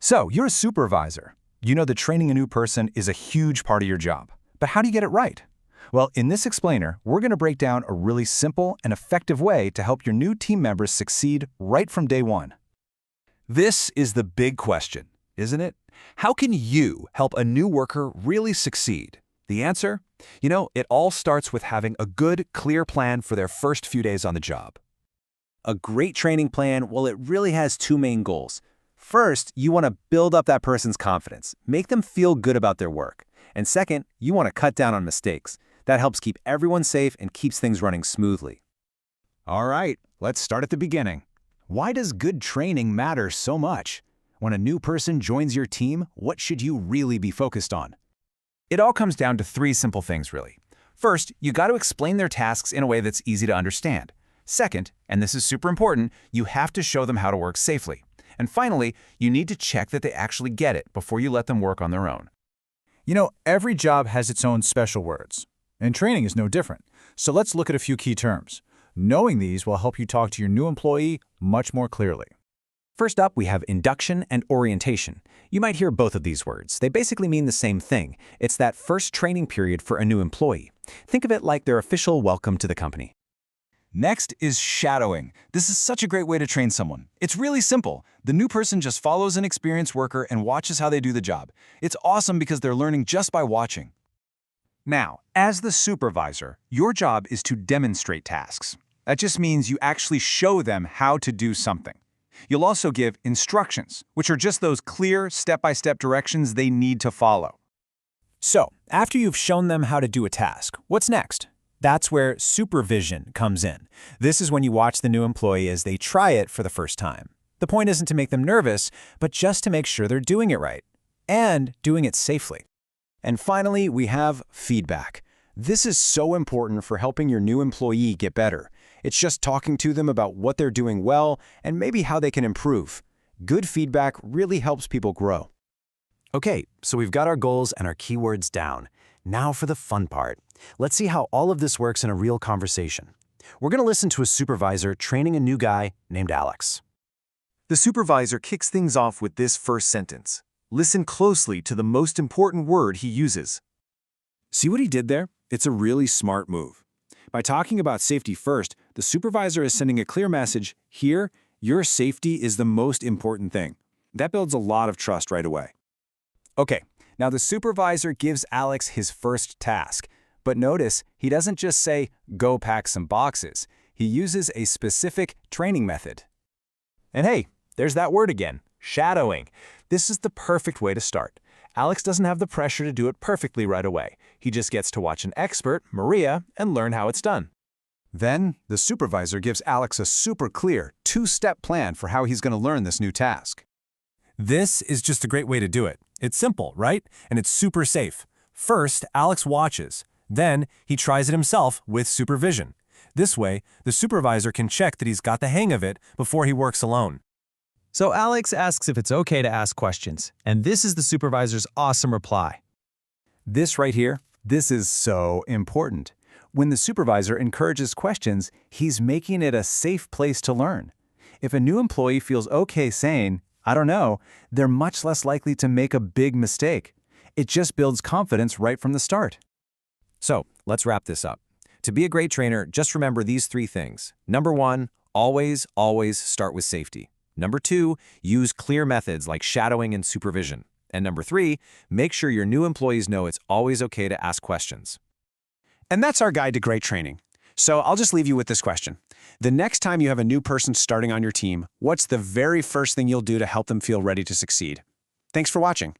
So, you're a supervisor. You know that training a new person is a huge part of your job. But how do you get it right? Well, in this explainer, we're going to break down a really simple and effective way to help your new team members succeed right from day one. This is the big question, isn't it? How can you help a new worker really succeed? The answer? It all starts with having a good, clear plan for their first few days on the job. A great training plan, well, it really has two main goals. First, you want to build up that person's confidence, make them feel good about their work. And second, you want to cut down on mistakes. That helps keep everyone safe and keeps things running smoothly. All right, let's start at the beginning. Why does good training matter so much? When a new person joins your team, what should you really be focused on? It all comes down to three simple things, really. First, you got to explain their tasks in a way that's easy to understand. Second, and this is super important, you have to show them how to work safely. And finally, you need to check that they actually get it before you let them work on their own. Every job has its own special words, and training is no different. So let's look at a few key terms. Knowing these will help you talk to your new employee much more clearly. First up, we have induction and orientation. You might hear both of these words. They basically mean the same thing. It's that first training period for a new employee. Think of it like their official welcome to the company. Next is shadowing. This is such a great way to train someone. It's really simple. The new person just follows an experienced worker and watches how they do the job. It's awesome because they're learning just by watching. Now, as the supervisor, your job is to demonstrate tasks. That just means you actually show them how to do something. You'll also give instructions, which are just those clear, step-by-step directions they need to follow. So, after you've shown them how to do a task, what's next? That's where supervision comes in. This is when you watch the new employee as they try it for the first time. The point isn't to make them nervous, but just to make sure they're doing it right and doing it safely. And finally, we have feedback. This is so important for helping your new employee get better. It's just talking to them about what they're doing well and maybe how they can improve. Good feedback really helps people grow. Okay, so we've got our goals and our keywords down. Now for the fun part. Let's see how all of this works in a real conversation. We're going to listen to a supervisor training a new guy named Alex. The supervisor kicks things off with this first sentence. Listen closely to the most important word he uses. See what he did there? It's a really smart move. By talking about safety first, the supervisor is sending a clear message, here, your safety is the most important thing. That builds a lot of trust right away. Okay, now the supervisor gives Alex his first task. But notice, he doesn't just say, go pack some boxes. He uses a specific training method. And hey, there's that word again, shadowing. This is the perfect way to start. Alex doesn't have the pressure to do it perfectly right away. He just gets to watch an expert, Maria, and learn how it's done. Then, the supervisor gives Alex a super clear, two-step plan for how he's going to learn this new task. This is just a great way to do it. It's simple, right? And it's super safe. First, Alex watches. Then, he tries it himself with supervision. This way, the supervisor can check that he's got the hang of it before he works alone. So Alex asks if it's okay to ask questions, and this is the supervisor's awesome reply. This right here, this is so important. When the supervisor encourages questions, he's making it a safe place to learn. If a new employee feels okay saying, I don't know, they're much less likely to make a big mistake. It just builds confidence right from the start. So, let's wrap this up. To be a great trainer, just remember these three things. Number one, always start with safety. Number two, use clear methods like shadowing and supervision. And number three, make sure your new employees know it's always okay to ask questions. And that's our guide to great training. So I'll just leave you with this question. The next time you have a new person starting on your team, what's the very first thing you'll do to help them feel ready to succeed? Thanks for watching.